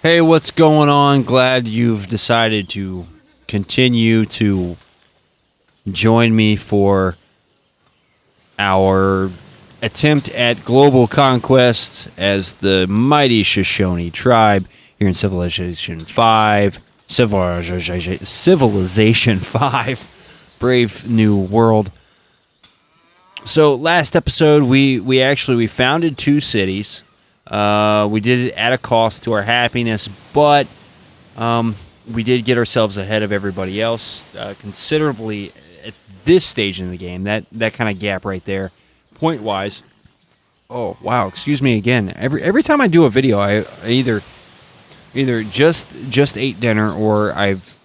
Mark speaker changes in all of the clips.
Speaker 1: Hey, what's going on? Glad you've decided to continue to join me for our attempt at global conquest as the mighty Shoshone tribe here in Civilization 5. Civilization 5. Brave New World. So last episode we founded 2 cities. We did it at a cost to our happiness, but we did get ourselves ahead of everybody else considerably at this stage in the game. That kind of gap right there, point wise. Oh wow! Excuse me again. Every time I do a video, I either just ate dinner or I've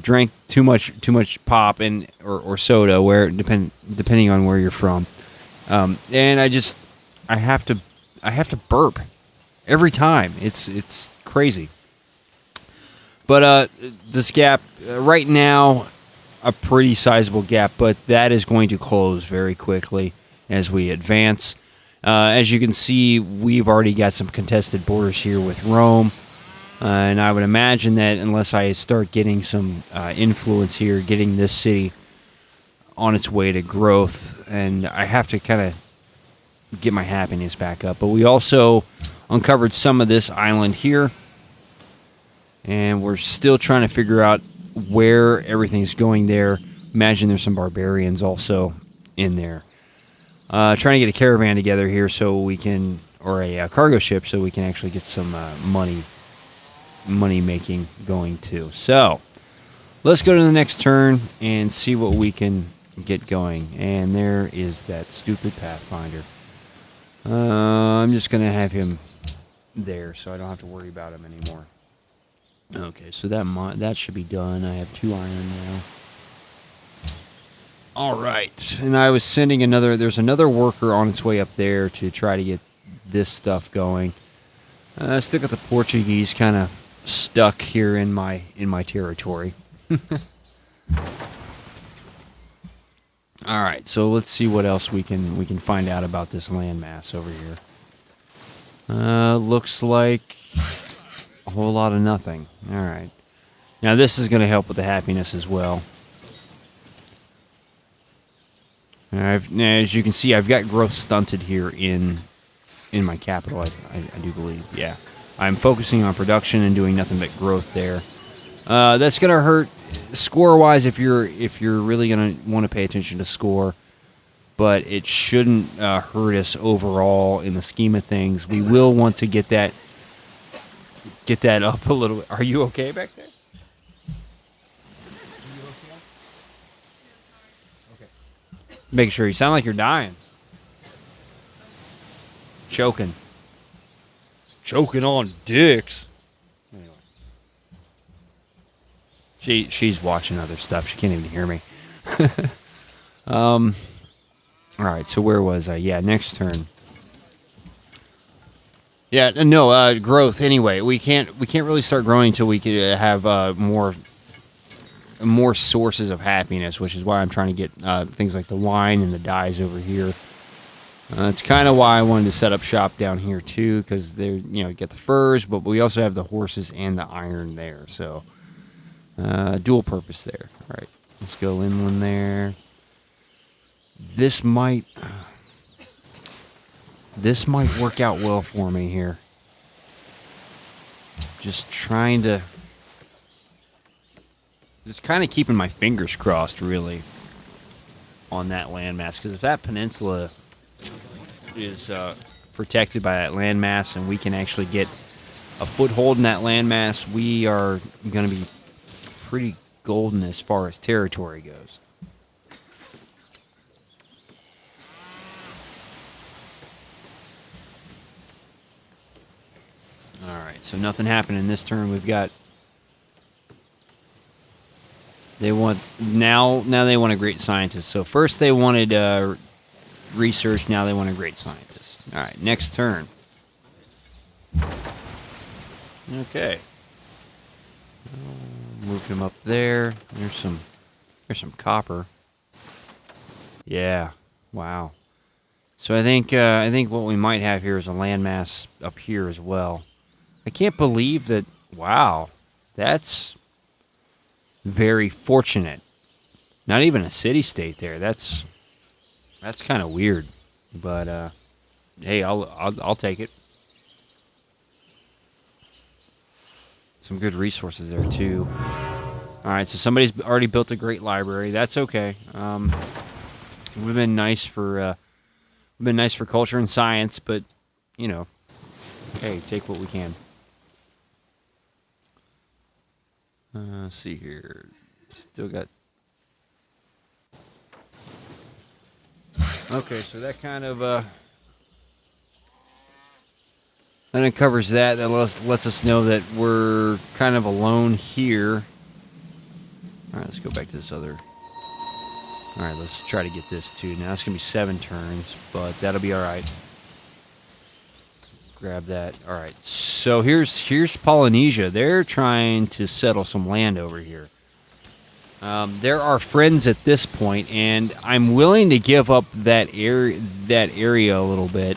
Speaker 1: drank too much pop and or soda, where depending on where you're from, and I have to burp every time. It's crazy. But this gap right now, a pretty sizable gap, but that is going to close very quickly as we advance. As you can see, we've already got some contested borders here with Rome. And I would imagine that unless I start getting some influence here, getting this city on its way to growth, and I have to kind of get my happiness back up. But we also uncovered some of this island here, and we're still trying to figure out where everything's going there. Imagine there's some barbarians also in there. Trying to get a caravan together here so we can, or a cargo ship, so we can actually get some money making going too. So let's go to the next turn and see what we can get going. And there is that stupid Pathfinder. I'm just gonna have him there so I don't have to worry about him anymore. Okay, so that should be done. I have 2 iron now. All right, and I was sending there's another worker on its way up there to try to get this stuff going. Still got the Portuguese kind of stuck here in my territory. All right, so let's see what else we can find out about this landmass over here. Looks like a whole lot of nothing. All right, now this is going to help with the happiness as well. As you can see, I've got growth stunted here in my capital. I do believe, yeah. I'm focusing on production and doing nothing but growth there. That's gonna hurt score-wise if you're really gonna want to pay attention to score, but it shouldn't hurt us overall in the scheme of things. We will want to get that up a little bit. Are you okay back there? Make sure you sound like you're dying. Choking on dicks. Anyway. She's watching other stuff. She can't even hear me. All right, so where was I? Yeah, next turn. Yeah, no, growth. Anyway, we can't really start growing until we could have more sources of happiness, which is why I'm trying to get things like the wine and the dyes over here. That's kind of why I wanted to set up shop down here too, because they, get the furs, but we also have the horses and the iron there, so dual purpose there. All right, let's go inland there. This might work out well for me here. Just kind of keeping my fingers crossed, really, on that landmass, because if that peninsula is protected by that landmass and we can actually get a foothold in that landmass, we are going to be pretty golden as far as territory goes. Alright, so nothing happened in this turn. We've got... They want... Now they want a great scientist. So first they wanted research, now they want a great scientist. Alright, next turn. Okay. Move him up there. There's some copper. Yeah. Wow. So I think what we might have here is a landmass up here as well. I can't believe that. Wow, that's very fortunate. Not even a city-state there. That's kind of weird. But hey, I'll take it. Some good resources there too. All right, so somebody's already built a great library. That's okay. We've been nice for culture and science, but you know, hey, take what we can. Let's see here. Still got. Okay, so that kind of then it covers that. That lets us know that we're kind of alone here. All right, let's go back to this other. All right, let's try to get this too. Now it's gonna be 7 turns, but that'll be all right. Grab that. All right. So here's Polynesia. They're trying to settle some land over here. There are friends at this point, and I'm willing to give up that area a little bit,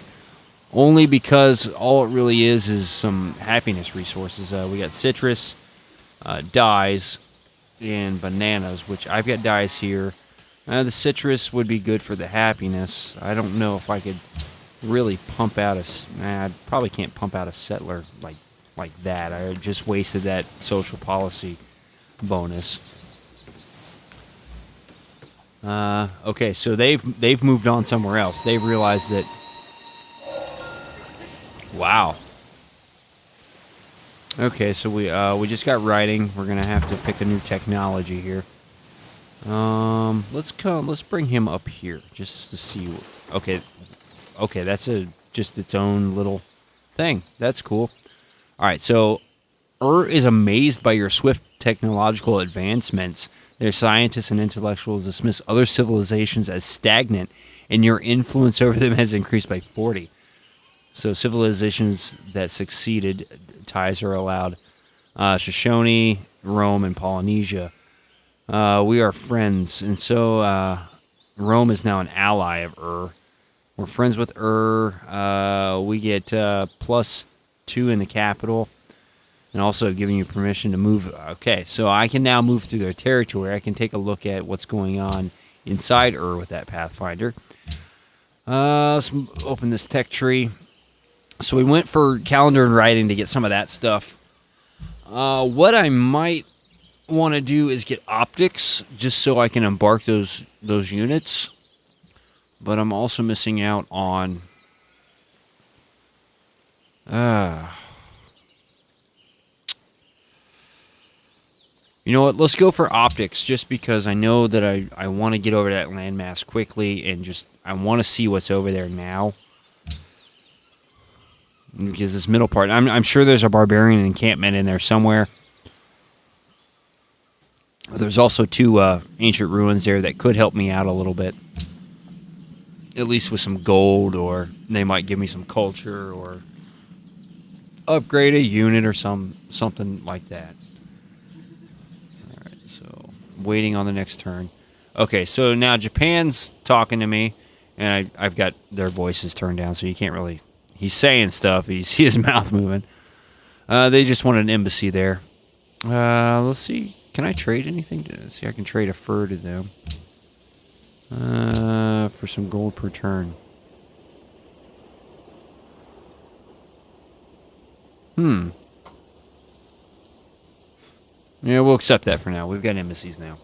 Speaker 1: only because all it really is some happiness resources. We got citrus, dyes, and bananas, which I've got dyes here. The citrus would be good for the happiness. I don't know if I could really pump out I probably can't pump out a settler like that. I just wasted that social policy bonus. Okay, so they've moved on somewhere else. They've realized that. Wow. Okay, so we just got writing. We're gonna have to pick a new technology here. Let's bring him up here just to see. Okay, that's just its own little thing. That's cool. All right, so is amazed by your swift technological advancements. Their scientists and intellectuals dismiss other civilizations as stagnant, and your influence over them has increased by 40. So civilizations that succeeded, ties are allowed. Shoshone, Rome, and Polynesia. We are friends, and so Rome is now an ally of We're friends with we get +2 in the capital, and also giving you permission to move. Okay, so I can now move through their territory. I can take a look at what's going on inside with that Pathfinder. Let's open this tech tree. So we went for calendar and writing to get some of that stuff. What I might want to do is get optics, just so I can embark those units. But I'm also missing out on. You know what? Let's go for optics, just because I know that I want to get over that landmass quickly, and I want to see what's over there now. Because this middle part, I'm sure there's a barbarian encampment in there somewhere. There's also 2 ancient ruins there that could help me out a little bit. At least with some gold, or they might give me some culture, or upgrade a unit or something like that. Alright, so waiting on the next turn. Okay, so now Japan's talking to me, and I've got their voices turned down, so you can't really. He's saying stuff. You see his mouth moving. They just want an embassy there. Let's see. Can I trade anything? See, I can trade a fur to them. For some gold per turn. Yeah, we'll accept that for now. We've got embassies now.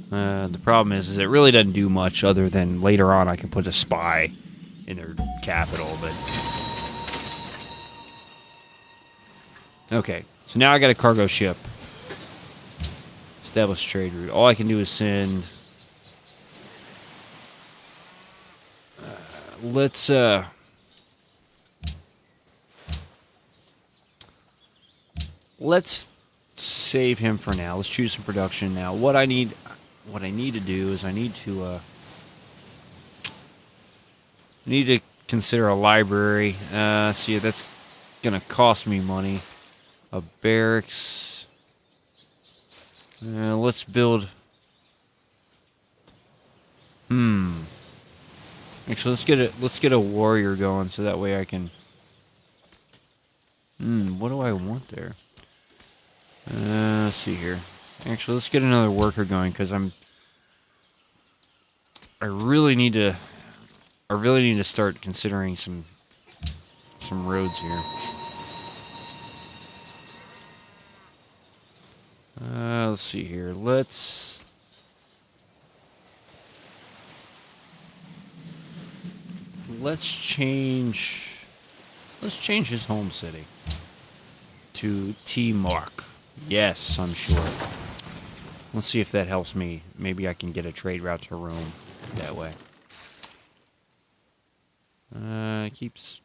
Speaker 1: The problem is it really doesn't do much other than later on I can put a spy in their capital, but. Okay, so now I got a cargo ship. Establish trade route. All I can do is send. Let's save him for now. Let's choose some production now. What I need to do is I need to consider a library. See, that's gonna cost me money. A barracks. Let's build. Actually, let's get a warrior going, so that way I can What do I want there? Let's see here. Actually, let's get another worker going because I really need to. I really need to start considering some roads here. Let's see here. Let's change. Let's change his home city to T Mark. Yes, I'm sure. Let's see if that helps me. Maybe I can get a trade route to Rome that way. It keeps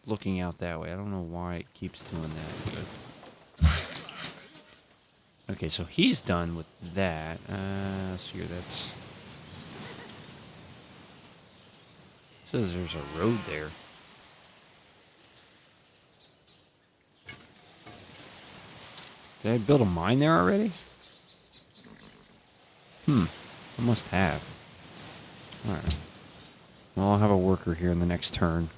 Speaker 1: looking out that way. I don't know why it keeps doing that. But okay, so he's done with that. Let's see here. That's says there's a road there. Did I build a mine there already? I must have. Alright. Well, I'll have a worker here in the next turn.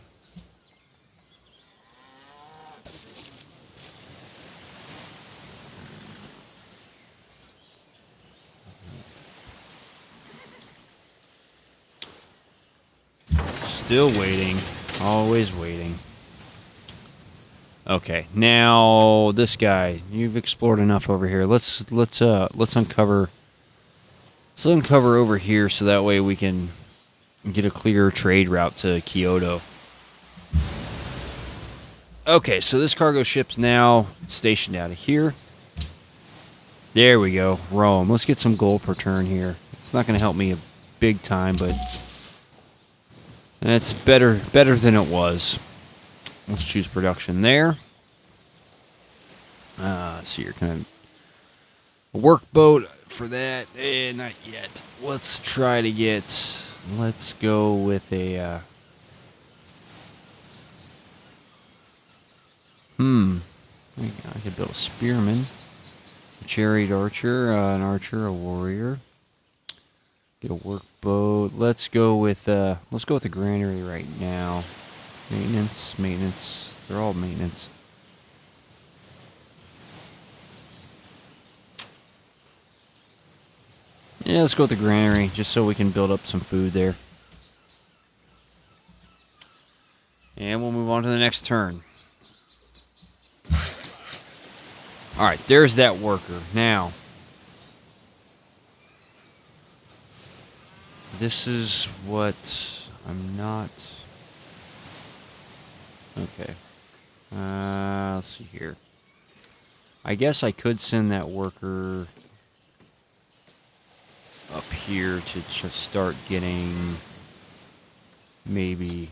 Speaker 1: Still waiting. Always waiting. Okay, now this guy. You've explored enough over here. Let's uncover over here so that way we can get a clear trade route to Kyoto. Okay, so this cargo ship's now stationed out of here. There we go, Rome. Let's get some gold per turn here. It's not going to help me a big time, but that's better than it was. Let's choose production there. Let's see here, kind of a workboat for that. Not yet. Let's try to get. Let's go with a. I could build a spearman, a chariot archer, an archer, a warrior. Get a workboat. Let's go with the granary right now. Maintenance. They're all maintenance. Yeah, let's go with the granary, just so we can build up some food there. And we'll move on to the next turn. Alright, there's that worker. Now, this is what I'm not... Okay. Let's see here. I guess I could send that worker up here to just start getting maybe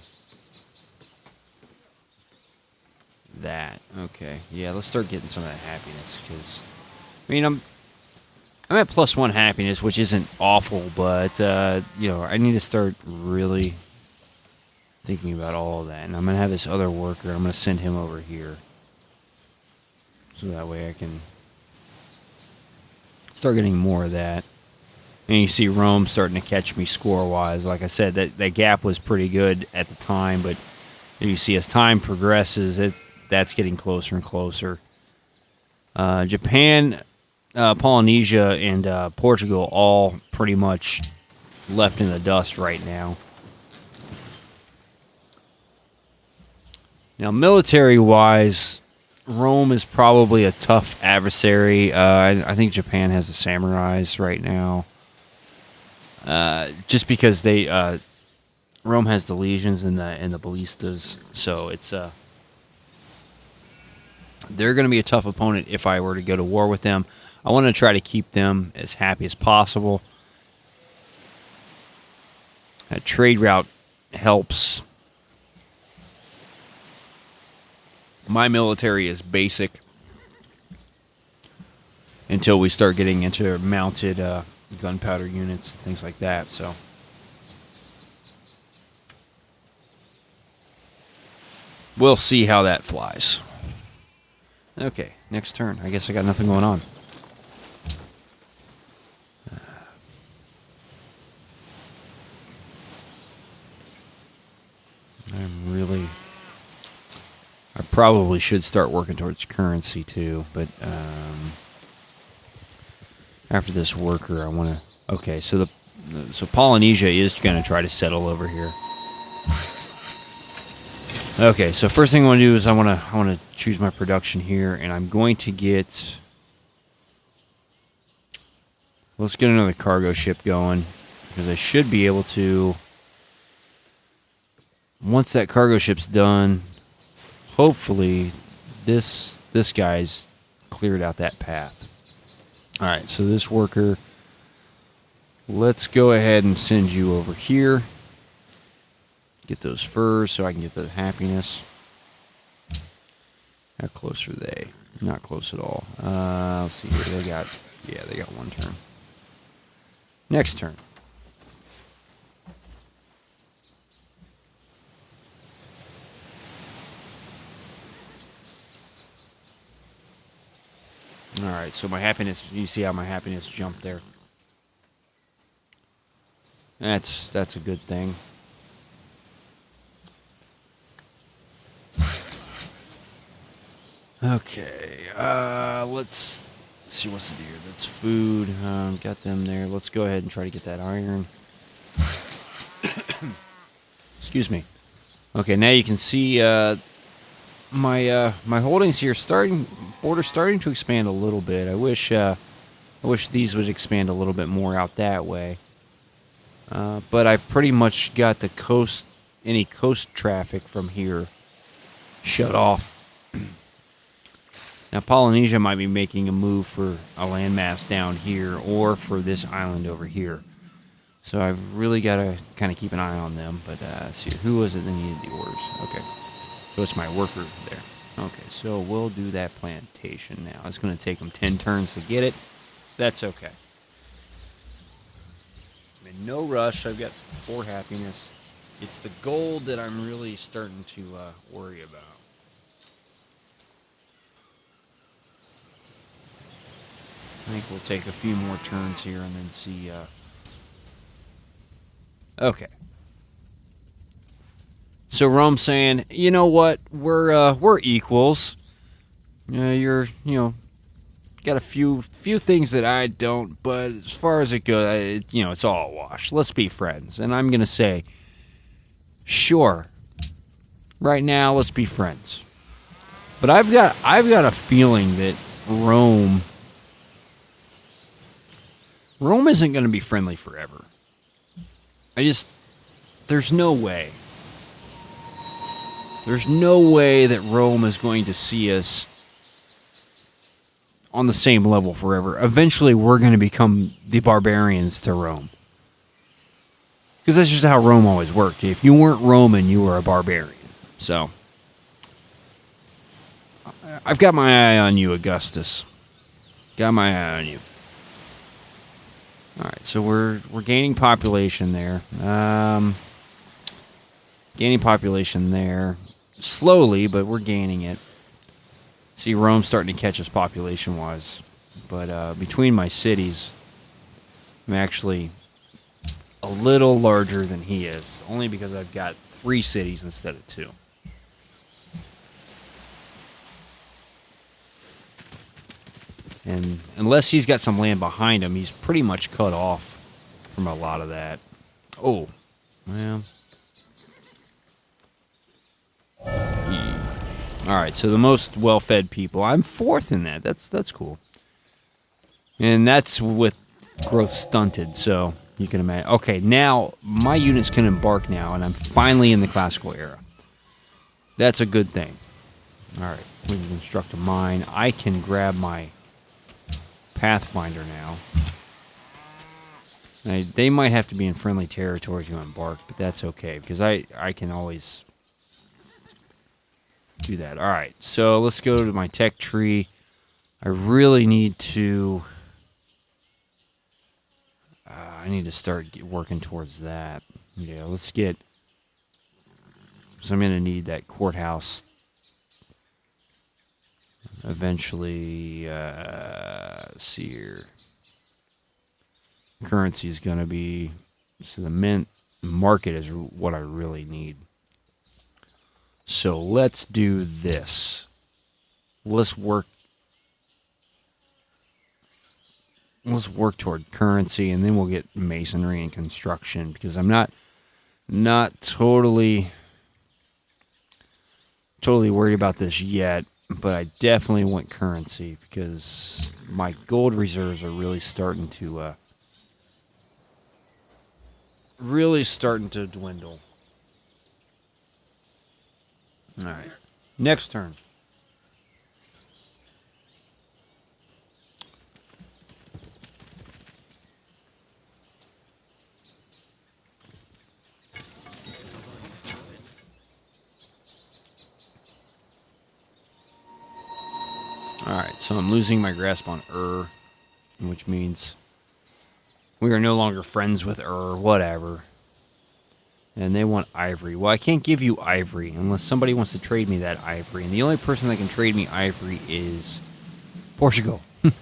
Speaker 1: that. Okay, yeah, let's start getting some of that happiness, because I mean I'm at +1 happiness, which isn't awful, but you know, I need to start really thinking about all of that. And I'm gonna have this other worker. I'm gonna send him over here, so that way I can start getting more of that. And you see Rome starting to catch me score-wise. Like I said, that gap was pretty good at the time, but you see as time progresses, that's getting closer and closer. Japan, Polynesia, and Portugal all pretty much left in the dust right now. Now, military-wise, Rome is probably a tough adversary. I think Japan has the samurais right now. Just because Rome has the legions and the ballistas, so it's they're going to be a tough opponent if I were to go to war with them. I want to try to keep them as happy as possible. A trade route helps. My military is basic until we start getting into mounted gunpowder units and things like that, so we'll see how that flies. Okay, next turn. I guess I got nothing going on. I'm really probably should start working towards currency too, but after this worker, I want to. Okay, so Polynesia is going to try to settle over here. Okay, so first thing I want to do is I want to choose my production here, and I'm going to get. Let's get another cargo ship going, because I should be able to. Once that cargo ship's done, hopefully this guy's cleared out that path. All right, so this worker, let's go ahead and send you over here. Get those furs so I can get the happiness. How close are they? Not close at all. Let's see here. They got one turn. Next turn. All right, so my happiness, you see how my happiness jumped there. That's a good thing. Okay, let's see what's the deal. That's food. Got them there. Let's go ahead and try to get that iron. Excuse me. Okay, now you can see my holdings here border starting to expand a little bit. I wish these would expand a little bit more out that way. But I've pretty much got the any coast traffic from here shut off. Now Polynesia might be making a move for a landmass down here or for this island over here. So I've really got to kind of keep an eye on them. But see, who was it that needed the orders? Okay. So it's my worker there. Okay, so we'll do that plantation now. It's going to take them 10 turns to get it. That's okay. I'm in no rush. I've got 4 happiness. It's the gold that I'm really starting to worry about. I think we'll take a few more turns here and then see. Okay. So Rome's saying, you know what, we're equals. You're got a few things that I don't, but as far as it goes, it's all a wash. Let's be friends. And I'm gonna say, sure. Right now, let's be friends. But I've got a feeling that Rome isn't gonna be friendly forever. There's no way. There's no way that Rome is going to see us on the same level forever. Eventually, we're going to become the barbarians to Rome. Because that's just how Rome always worked. If you weren't Roman, you were a barbarian. So, I've got my eye on you, Augustus. Got my eye on you. Alright, so we're gaining population there. Gaining population there. Slowly, but we're gaining it. See, Rome's starting to catch us population-wise. But between my cities, I'm actually a little larger than he is. Only because I've got 3 cities instead of 2. And unless he's got some land behind him, he's pretty much cut off from a lot of that. Oh, well... All right, so the most well-fed people. I'm 4th in that. That's cool. And that's with growth stunted, so you can imagine. Okay, now my units can embark now, and I'm finally in the classical era. That's a good thing. All right, we can construct a mine. I can grab my Pathfinder now. They might have to be in friendly territory to embark, but that's okay, because I can always... do that. All right, so let's go to my tech tree. I really need to... I need to start working towards that. Yeah, let's get... So I'm going to need that courthouse eventually. Let's see here. Currency is going to be... So the mint market is what I really need. So let's do this. Let's work toward currency, and then we'll get masonry and construction, because I'm not totally worried about this yet, but I definitely want currency because my gold reserves are really starting to dwindle. All right, next turn. Alright, so I'm losing my grasp on which means we are no longer friends with whatever. And they want ivory. Well, I can't give you ivory unless somebody wants to trade me that ivory. And the only person that can trade me ivory is Portugal. And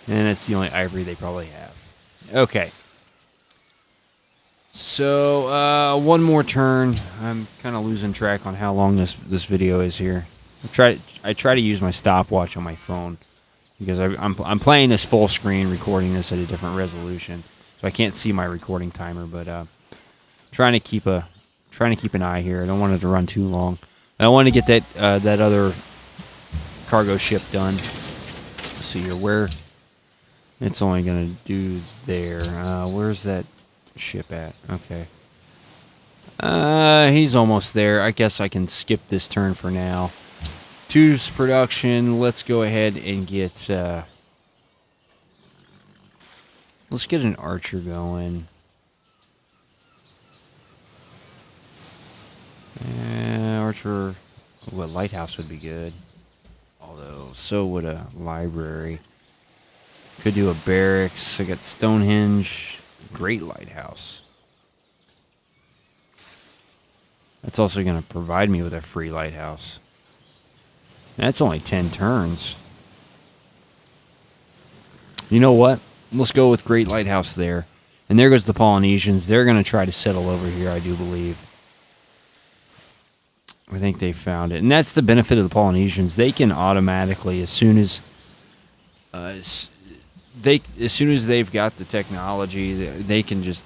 Speaker 1: that's the only ivory they probably have. Okay. So, one more turn. I'm kind of losing track on how long this video is here. I try to use my stopwatch on my phone because I'm playing this full screen, recording this at a different resolution, so I can't see my recording timer. But trying to keep an eye here. I don't want it to run too long. I want to get that other cargo ship done. Let's see here where it's only gonna do there. Where's that ship at? Okay. He's almost there. I guess I can skip this turn for now. Two's production. Let's go ahead and get let's get an archer going. Archer, a lighthouse would be good. Although, so would a library. Could do a barracks. I got Stonehenge. Great lighthouse. That's also going to provide me with a free lighthouse. That's only 10 turns. You know what? Let's go with Great Lighthouse there. And there goes the Polynesians. They're going to try to settle over here, I do believe. I think they found it. And that's the benefit of the Polynesians. They can automatically, as soon as they've got the technology, they can just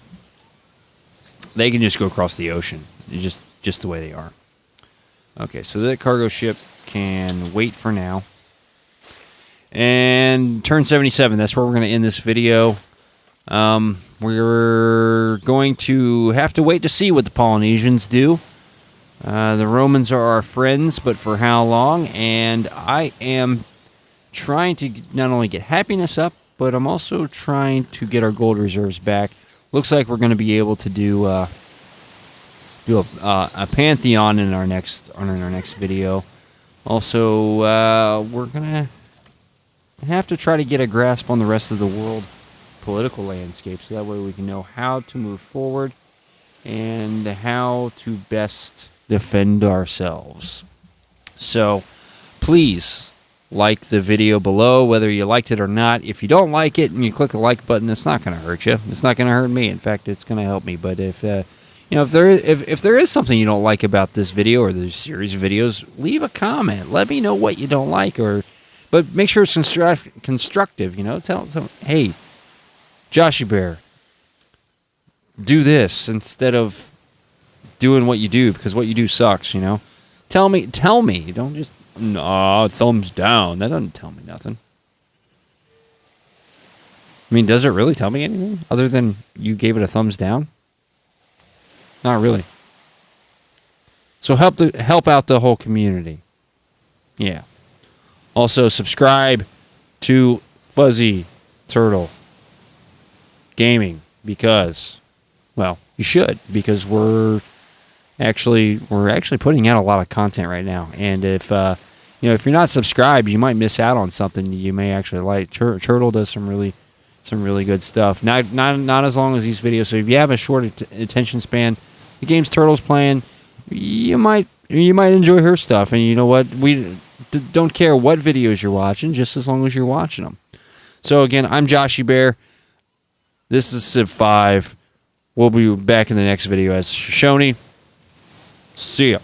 Speaker 1: go across the ocean. Just the way they are. Okay, so that cargo ship can wait for now. And turn 77, that's where we're going to end this video. We're going to have to wait to see what the Polynesians do. The Romans are our friends, but for how long? And I am trying to not only get happiness up, but I'm also trying to get our gold reserves back. Looks like we're going to be able to do a pantheon in our next video. Also, we're gonna have to try to get a grasp on the rest of the world political landscape, so that way we can know how to move forward and how to best defend ourselves. So, please like the video below, whether you liked it or not. If you don't like it and you click the like button, it's not going to hurt you. It's not going to hurt me. In fact, it's going to help me. But if if there is something you don't like about this video or this series of videos, leave a comment. Let me know what you don't like, but make sure it's constructive. Tell hey, JoshieBear, do this instead of doing what you do, because what you do sucks. Tell me. Don't just thumbs down. That doesn't tell me nothing. I mean, does it really tell me anything other than you gave it a thumbs down? Not really. So help out the whole community. Yeah. Also, subscribe to Fuzzy Turtle Gaming because, well, you should, because we're actually putting out a lot of content right now. And if if you're not subscribed, you might miss out on something you may actually like. Turtle does some really good stuff. Not as long as these videos. So if you have a short attention span, the games Turtle's playing, you might enjoy her stuff. And you know what? We don't care what videos you're watching, just as long as you're watching them. So again, I'm JoshieBear. This is Civ5. We'll be back in the next video as Shoshone. See ya.